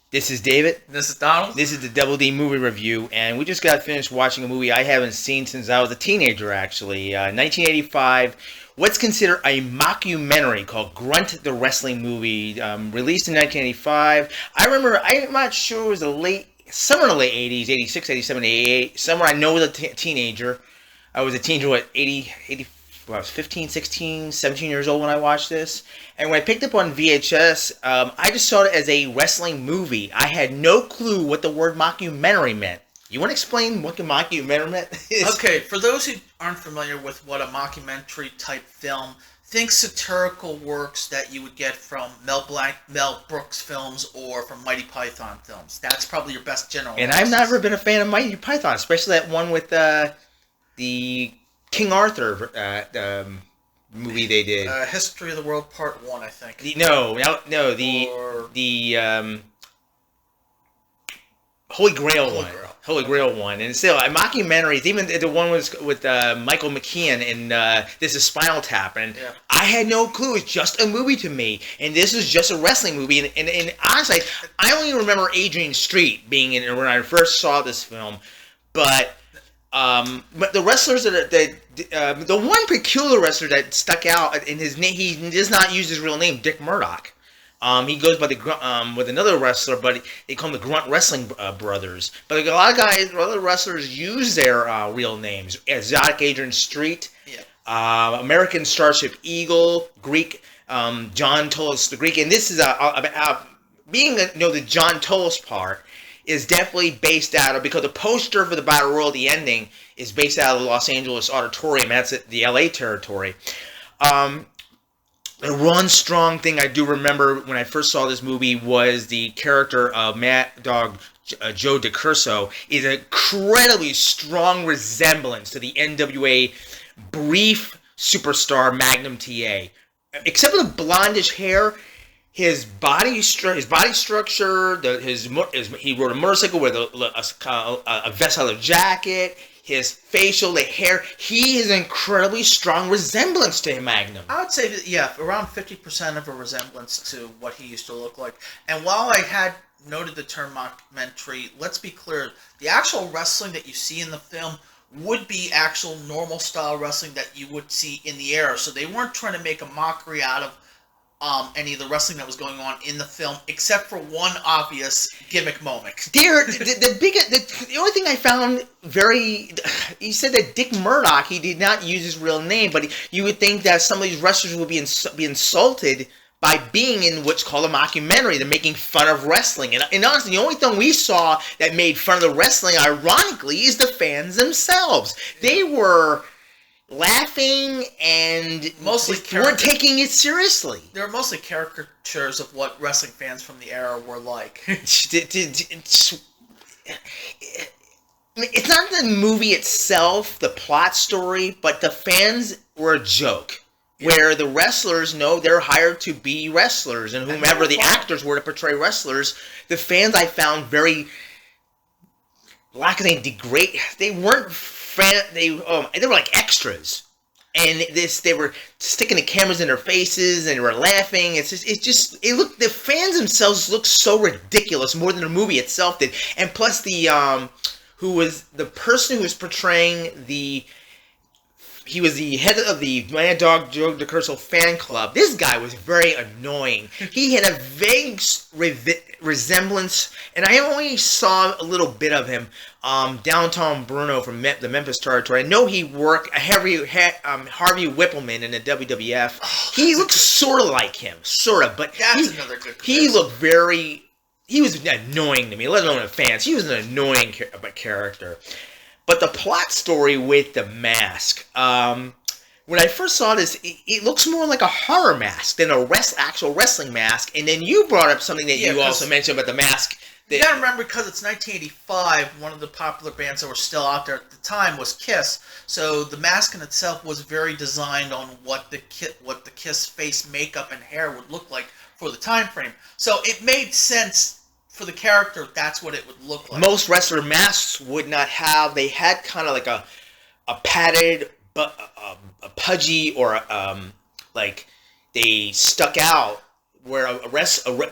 This is David. This is Donald. This is the Double D movie review, and we just got finished watching a movie I haven't seen since I was a teenager, actually. 1985, what's considered a mockumentary called GRUNT, the wrestling movie, released in 1985. I remember, I'm not sure it was somewhere in the late 80s, 86, 87, 88, somewhere I know as a teenager. I was a teenager, I was 15, 16, 17 years old when I watched this. And when I picked up on VHS, I just saw it as a wrestling movie. I had no clue what the word mockumentary meant. You want to explain what the mockumentary is? Okay, for those who aren't familiar with what a mockumentary type film, think satirical works that you would get from Mel Brooks films or from Mighty Python films. That's probably your best general. And I've never been a fan of Mighty Python, especially that one with the King Arthur movie they did. History of the World Part 1, I think. The Holy Grail one. Holy Grail one. And still, mockumentaries, even the one was with Michael McKean in This is Spinal Tap. And yeah. I had no clue. It's just a movie to me. And this is just a wrestling movie. And honestly, I only remember Adrian Street being in it when I first saw this film. But the wrestlers the one peculiar wrestler that stuck out in his name, he does not use his real name, Dick Murdoch. He goes by the with another wrestler, but they call them the Grunt Wrestling Brothers. But a lot of other wrestlers use their real names. Exotic Adrian Street, yeah. American Starship Eagle, Greek John Tolos the Greek, and this is the John Tolos part is definitely based out of, because the poster for the Battle Royal, the ending, is based out of the Los Angeles Auditorium. That's the LA territory. The one strong thing I do remember when I first saw this movie was the character of Mad Dog Joe DiCurso is an incredibly strong resemblance to the NWA brief superstar Magnum TA. Except for the blondish hair, his body structure, he rode a motorcycle with a vest leather jacket, his facial, the hair, he is an incredibly strong resemblance to Magnum. I would say that, yeah, around 50% of a resemblance to what he used to look like. And while I had noted the term mockumentary, let's be clear, the actual wrestling that you see in the film would be actual normal style wrestling that you would see in the era. So they weren't trying to make a mockery out of any of the wrestling that was going on in the film, except for one obvious gimmick moment. The only thing I found he said that Dick Murdoch, he did not use his real name, but you would think that some of these wrestlers would be insulted by being in what's called a mockumentary. They're making fun of wrestling. And honestly, the only thing we saw that made fun of the wrestling, ironically, is the fans themselves. They were laughing and mostly weren't taking it seriously. They were mostly caricatures of what wrestling fans from the era were like. It's not the movie itself, the plot story, but the fans were a joke. Yeah. Where the wrestlers know they're hired to be wrestlers, and whomever the actors were to portray wrestlers, the fans I found very, they weren't they were like extras, and they were sticking the cameras in their faces and they were laughing. The fans themselves looked so ridiculous more than the movie itself did. And plus the person who was portraying he was the head of the Mad Dog Joe DiCurso fan club. This guy was very annoying. He had a vague resemblance, and I only saw a little bit of him. Downtown Bruno from the Memphis territory. I know he worked Harvey Whippleman in the WWF. He looked sort of like him, but that's another good comparison. He was annoying to me, let alone the fans. He was an annoying character. But the plot story with the mask, when I first saw this, it looks more like a horror mask than a actual wrestling mask. And then you brought up something that you also mentioned about the mask. You gotta remember, because it's 1985, one of the popular bands that were still out there at the time was Kiss. So the mask in itself was very designed on what the Kiss face makeup and hair would look like for the time frame. So it made sense. For the character, that's what it would look like. Most wrestler masks would not have. They had kind of like a padded, a pudgy, or like they stuck out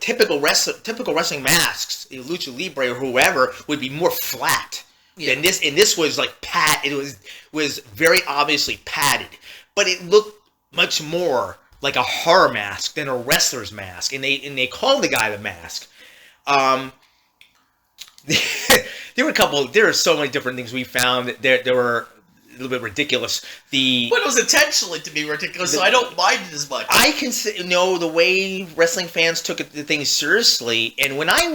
typical wrestling masks, lucha libre or whoever, would be more flat. Yeah. And this was like it was very obviously padded, but it looked much more like a horror mask than a wrestler's mask, and they called the guy the mask. There are so many different things we found that there were a little bit ridiculous. But it was intentionally to be ridiculous, so I don't mind it as much. I can know the way wrestling fans took the thing seriously, and when I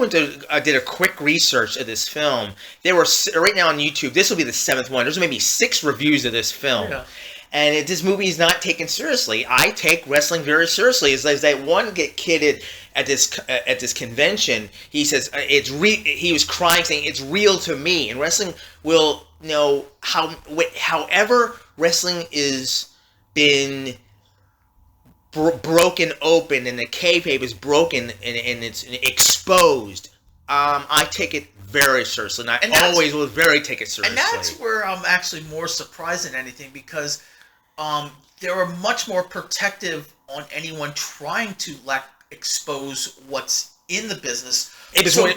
did a quick research of this film, there were right now on YouTube. This will be the 7th one. There's maybe 6 reviews of this film. Yeah. And if this movie is not taken seriously, I take wrestling very seriously. It's like that one kid at this convention. He says he was crying, saying it's real to me. And wrestling will know however wrestling is been broken open and the kayfabe is broken and it's exposed. I take it very seriously, and I always will take it seriously. And that's where I'm actually more surprised than anything, because they were much more protective on anyone trying to expose what's in the business. So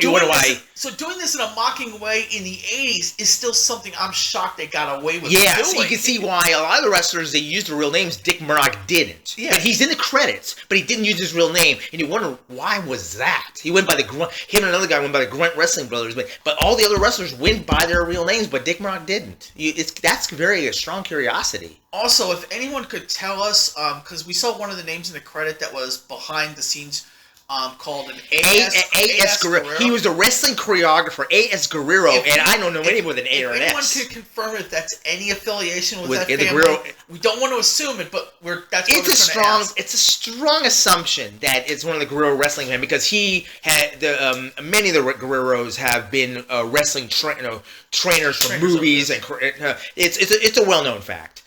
doing this in a mocking way in the 80s is still something I'm shocked they got away with doing. So you can see why a lot of the wrestlers, they used their real names. Dick Murdoch didn't. Yeah. But he's in the credits, but he didn't use his real name. And you wonder, why was that? He went by the Grunt. Him and another guy went by the Grunt Wrestling Brothers. But all the other wrestlers went by their real names, but Dick Murdoch didn't. That's a strong curiosity. Also, if anyone could tell us, because we saw one of the names in the credit that was behind the scenes, called an A.S. Guerrero. He was a wrestling choreographer, A.S. Guerrero, and I don't know anyone with an A or an S. If anyone could confirm if that's any affiliation with that family, Guerrero, we don't want to assume it, but it's a strong assumption that it's one of the Guerrero wrestling men, because he had many of the Guerreros have been wrestling trainers for movies, and it's a well-known fact.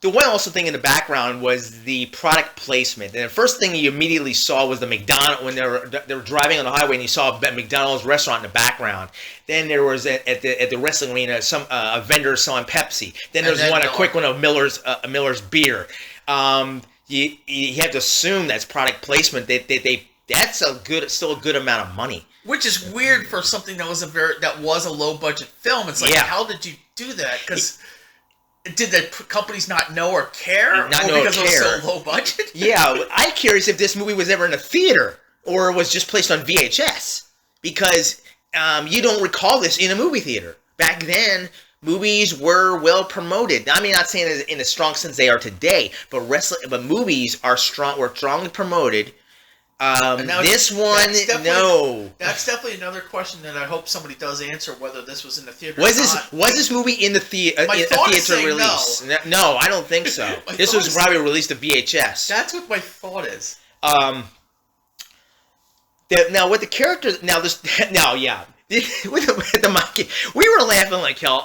The one also thing in the background was the product placement. And the first thing you immediately saw was the McDonald's, when they were driving on the highway, and you saw a McDonald's restaurant in the background. Then there was at the wrestling arena a vendor selling Pepsi. Then there was a quick one of Miller's beer. You have to assume that's product placement. That's still a good amount of money. Which is weird for something that was a low budget film. It's like, how did you do that? Because did the companies not know or care? Because it was so low budget? Yeah, I'm curious if this movie was ever in a theater or was just placed on VHS. Because you don't recall this in a movie theater. Back then, movies were well promoted. I mean, not saying it in a strong sense they are today, but movies were strongly promoted. That's definitely another question that I hope somebody does answer, whether this was in the theater. Was this movie in the theater release? No, I don't think so. This was probably released to VHS. That's what my thought is. Now with the character, with the monkey, we were laughing like hell.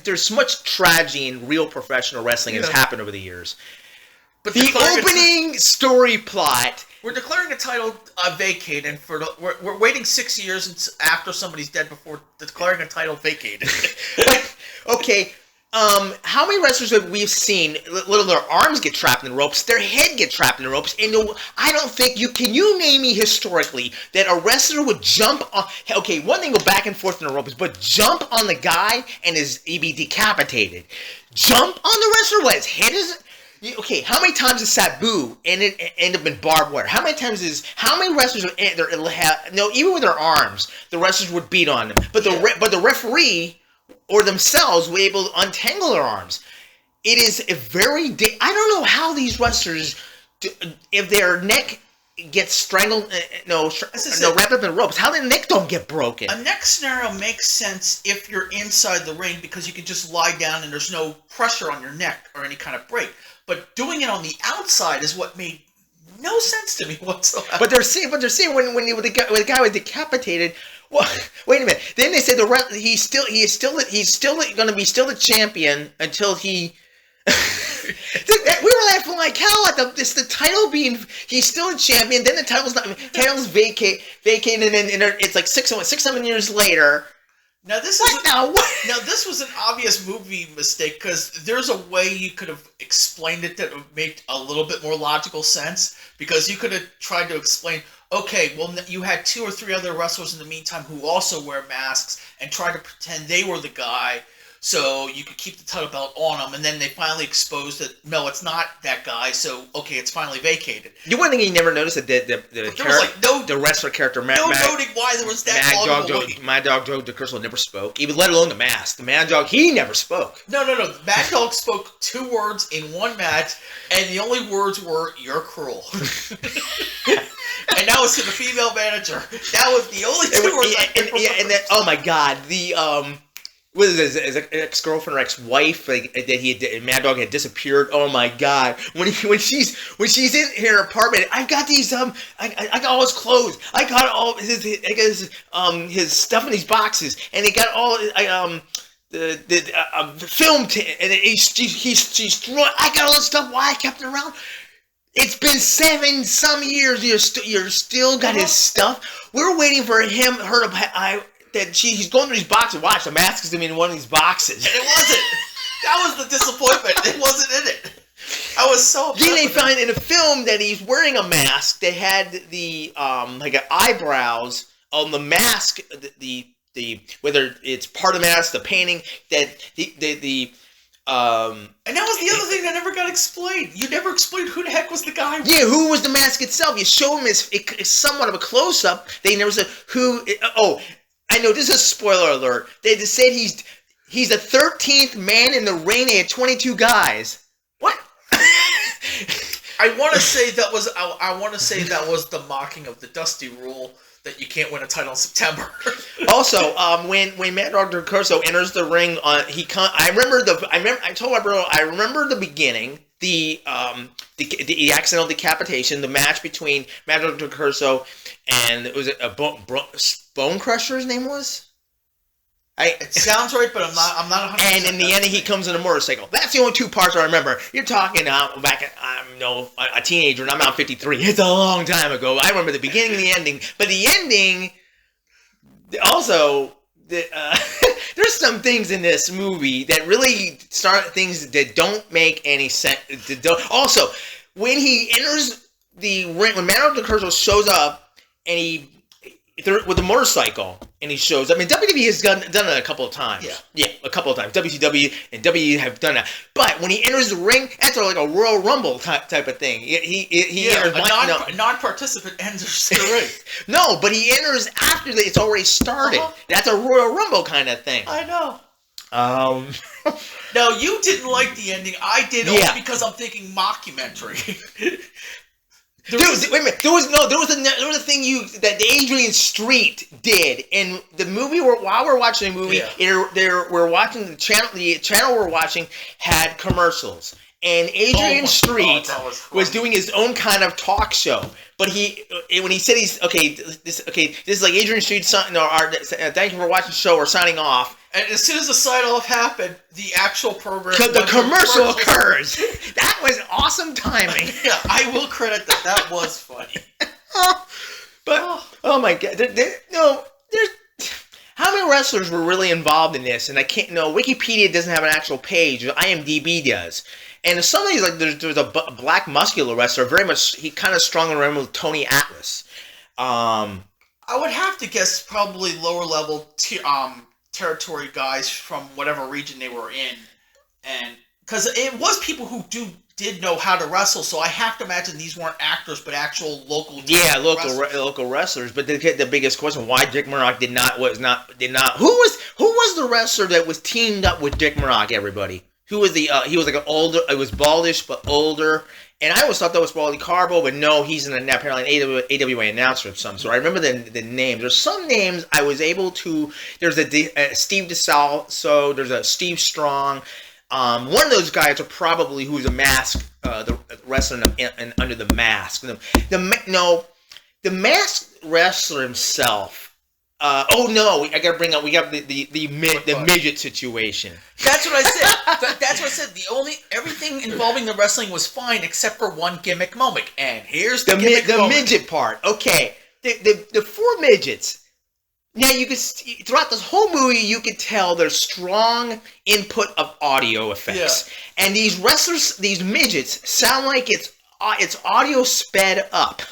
There's much tragedy in real professional wrestling has happened over the years. But the opening story plot. We're declaring a title vacated, and we're waiting 6 years after somebody's dead before declaring a title vacated. Okay, how many wrestlers have we seen? Their arms get trapped in the ropes, their head get trapped in the ropes, and I don't think can you name me historically that a wrestler would jump on? Okay, one thing go back and forth in the ropes, but jump on the guy and he'd be decapitated. Jump on the wrestler, what his head is. Okay, how many times is Sabu and it end up in barbed wire? How many wrestlers even with their arms, the wrestlers would beat on them, but the referee or themselves were able to untangle their arms. It is a very I don't know how these wrestlers, if their neck gets strangled, wrapped up in ropes, how their neck don't get broken. A neck scenario makes sense if you're inside the ring, because you can just lie down and there's no pressure on your neck or any kind of break. But doing it on the outside is what made no sense to me whatsoever. But they're saying when the guy was decapitated. Well, wait a minute. Then they said he's still going to be the champion until he. We were laughing like hell at the title being he's still a champion. Then the title's vacated, and then it's like 6-7 years later. Now this was an obvious movie mistake because there's a way you could have explained it that would make a little bit more logical sense. Because you could have tried to explain, okay, well, you had 2 or 3 other wrestlers in the meantime who also wear masks and try to pretend they were the guy, so you could keep the title belt on them, and then they finally exposed that no, it's not that guy. So okay, it's finally vacated. You one thing you never noticed that the wrestler character noting why there was that Mad Dog Joe DeCurso never spoke, even let alone the Mask. The Mad Dog, he never spoke. No. Mad Dog spoke 2 words in one match, and the only words were "You're cruel." And that was to the female manager. That was the only 2 words. And then, oh my God, the what is his ex-girlfriend or ex-wife that Mad Dog had disappeared. Oh my God, when she's in her apartment, I've got these I got all his clothes, I got all his stuff in these boxes, and they got all the film and she's throwing. I got all this stuff. Why I kept it around? It's been 7 some years. You're still got his stuff. We're waiting for her to. He's going through these boxes. Watch, the Mask is in one of these boxes. And it wasn't. That was the disappointment. It wasn't in it. I was so upset. Then they find in a film that he's wearing a mask that had the eyebrows on the mask. The whether it's part of the mask, the painting that the. And that was the other thing that never got explained. You never explained who the heck was the guy. Yeah, who was the mask itself? You show him as somewhat of a close up. They never said who. I know this is a spoiler alert. They just said he's the 13th man in the ring. They had 22 guys. What? I want to say that was the mocking of the Dusty Rule that you can't win a title in September. Also, when Mad Dog DeCurso enters the ring, I told my brother I remember the beginning, the accidental decapitation, the match between Mad Dog DeCurso and was it a Bone Crusher? His name was. It sounds right, but I'm not 100%. And in the end, he comes on a motorcycle. That's the only 2 parts I remember. You're talking back I'm a teenager, and I'm now 53. It's a long time ago. I remember the beginning and the ending. But the ending, also, there's some things in this movie that really start things that don't make any sense. Also, when he enters the ring, when Mad Dog DeCurso shows up, and with a motorcycle, and he shows up. I mean, WWE has done it a couple of times. Yeah, a couple of times. WCW and WWE have done that. But when he enters the ring, that's like a Royal Rumble type of thing. He enters a non-participant enters the ring. No, but he enters after it's already started. Uh-huh. That's a Royal Rumble kind of thing. I know. No, you didn't like the ending. I did only because I'm thinking mockumentary. Dude, wait a minute. There was a thing that Adrian Street did in the movie. While we're watching the movie, we're watching the channel. The channel we're watching had commercials, and Adrian Street was doing his own kind of talk show. But when he said this is like Adrian Street. Thank you for watching the show. We're signing off. And as soon as the sign-off happened, the actual program... The commercial occurs. That was awesome timing. Yeah, I will credit that. That was funny. Oh my God. How many wrestlers were really involved in this? And I can't... No, Wikipedia doesn't have an actual page. IMDb does. And some of these, like, there's a black muscular wrestler, very much... He kind of strung around with Tony Atlas. I would have to guess probably lower-level... territory guys from whatever region they were in, and because it was people who did know how to wrestle, so I have to imagine these weren't actors but actual local local wrestlers. But the biggest question: why Dick Murdoch did not? Who was the wrestler that was teamed up with Dick Murdoch? Everybody, who was the he was like an older, it was baldish but older. And I always thought that was Wally Carbo, but no, he's apparently an AWA announcer of some sort. I remember the names. There's some names I was able to... There's a Steve DeSalvo, there's a Steve Strong. One of those guys are probably who's a mask, the wrestler under the mask. The masked wrestler himself... I gotta bring up. We got the midget situation. That's what I said. That's what I said. Everything involving the wrestling was fine except for one gimmick moment. And here's the gimmick moment. Midget part. Okay, the 4 midgets. Now you could throughout this whole movie, you could tell there's strong input of audio effects, and these wrestlers, these midgets, sound like it's audio sped up.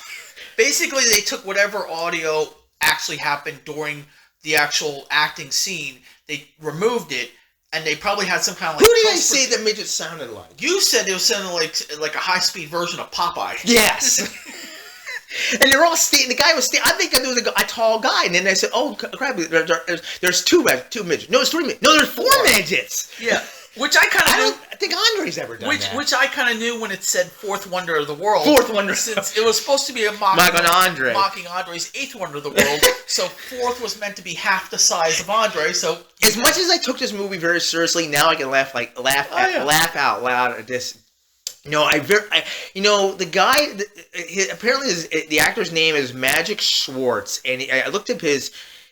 Basically, they took whatever audio actually happened during the actual acting scene, they removed it, and they probably had some kind of like. Who did I say the midget sounded like? You said it was sounding like a high-speed version of Popeye. Yes. And they're all standing. The guy was standing. I think there was a tall guy, and then they said, "Oh crap! There's two midgets. No, there's 3 midgets. No, there's 4 midgets." Yeah, which I kind of. I don't think Andre's ever done that. Which I kind of knew when it said 4th wonder of the world. 4th wonder, since it was supposed to be a mocking Andre's 8th wonder of the world. So 4th was meant to be half the size of Andre. So as much as I took this movie very seriously, now I can laugh out loud at this. No, the guy. Apparently, the actor's name is Magic Schwartz, and I looked up his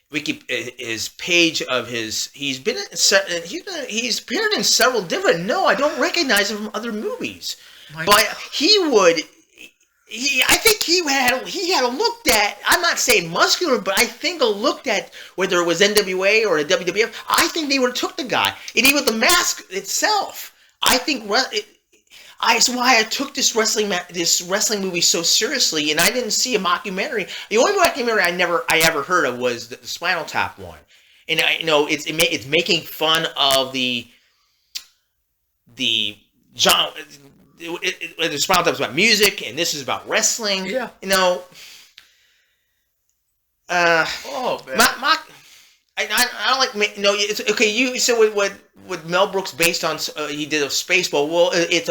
his page of his. He's appeared in several different. No, I don't recognize him from other movies, but I think he had looked at. I'm not saying muscular, but I think looked at whether it was NWA or the WWF. I think they would have took the guy, and even the mask itself. I think. That's why I took this wrestling movie so seriously, and I didn't see a mockumentary. The only mockumentary I ever heard of was the Spinal Tap one, and it's making fun of the genre. The Spinal Tap is about music, and this is about wrestling. Yeah, man. I don't like it's okay. You said what Mel Brooks based on he did a Spaceball. Well, it's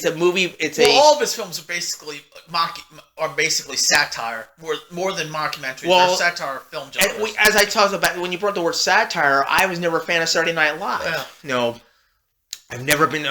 a movie. All of his films are basically satire, more than mockumentaries. They're satire film genres. And as I talked about when you brought the word satire, I was never a fan of Saturday Night Live. Yeah. No, I've never been.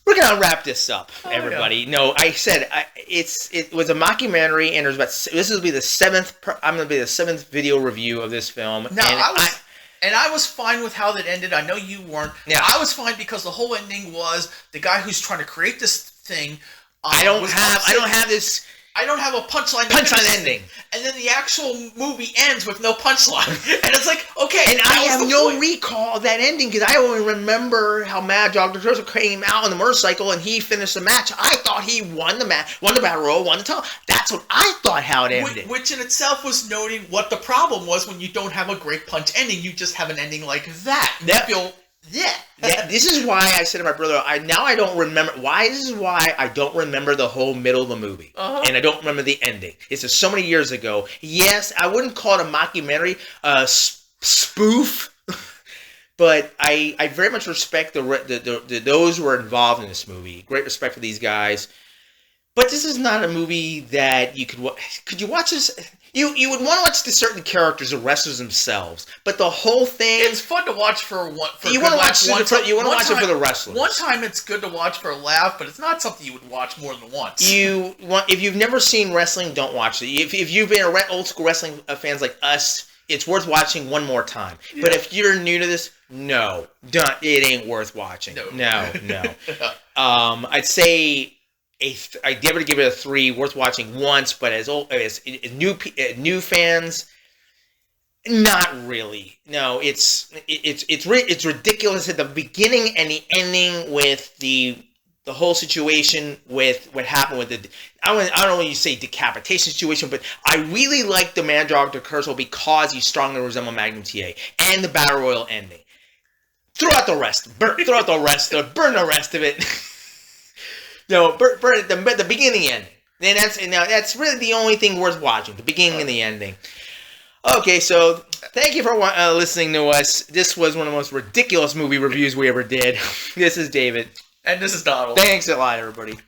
We're gonna wrap this up, everybody. Yeah. No, I said it was a mockumentary, and this will be the 7th. I'm gonna be the 7th video review of this film. No, I was fine with how that ended. I know you weren't. Yeah. I was fine because the whole ending was the guy who's trying to create this thing. I don't have a punchline ending. And then the actual movie ends with no punchline. And it's like, okay. And I have no recall of that ending because I only remember how Mad Dr. Turtle came out on the motorcycle and he finished the match. I thought he won the match, won the battle royal, won the title. That's what I thought how it ended. Which in itself was noting what the problem was when you don't have a great punch ending. You just have an ending like that. This is why I said to my brother, I don't remember. This is why I don't remember the whole middle of the movie. And I don't remember the ending. It's just so many years ago. Yes, I wouldn't call it a mockumentary, spoof. But I very much respect those who were involved in this movie. Great respect for these guys. But this is not a movie that you could you watch this? You would want to watch the certain characters, the wrestlers themselves, but the whole thing. It's fun to watch for one. You want to watch it for the wrestlers. One time, it's good to watch for a laugh, but it's not something you would watch more than once. If you've never seen wrestling, don't watch it. If you've been old school wrestling fans like us, it's worth watching one more time. Yeah. But if you're new to this, no, it ain't worth watching. No. I'd say. I never give it a 3. Worth watching once, but as new fans, not really. No, it's ridiculous at the beginning and the ending with the whole situation with what happened with the. I don't know when you say decapitation situation, but I really like the Man Dr. Kurzel because he strongly resembled Magnum TA and the Battle Royal ending. Burn the rest of it. No, burn the beginning and ending. That's really the only thing worth watching. The beginning and the ending. Okay, so thank you for listening to us. This was one of the most ridiculous movie reviews we ever did. This is David. And this is Donald. Thanks a lot, everybody.